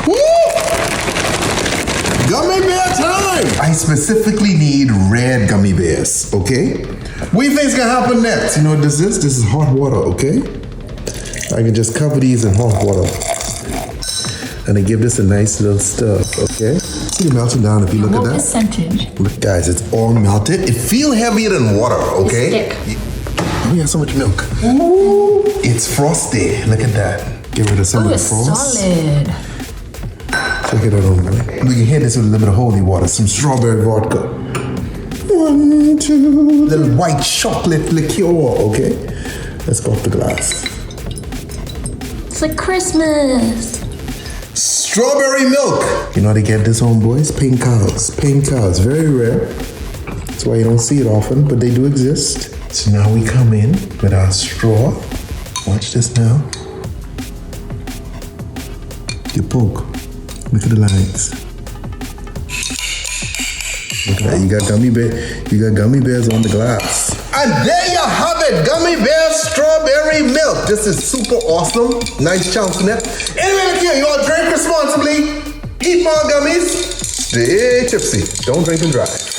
Woo! Gummy bear time! I specifically need red gummy bears, okay? What do you think's gonna happen next? You know what this is? This is hot water, okay? I can just cover these in hot water. And I give this a nice little stir, okay? See it melting down if you look at that? What percentage? Look, guys, it's all melted. It feels heavier than water, okay? It's thick. We have so much milk. Ooh. It's frosty. Look at that. Get rid of some of the frost. Solid. Check it out on me. We can hit this with a little bit of holy water, some strawberry vodka. 1, 2, little white chocolate liqueur, okay? Let's go off the glass. It's like Christmas. Strawberry milk. You know how they get this, homeboys? Pink cows. Pink cows, very rare. That's why you don't see it often, but they do exist. So now we come in with our straw. Watch this now. You poke. Look at the lines. Look at that. You got gummy bears on the glass. And there you have it, gummy bear strawberry milk. This is super awesome. Nice chunks in it. Anyway, look here, you all drink responsibly. Eat more gummies. Stay tipsy. Don't drink and drive.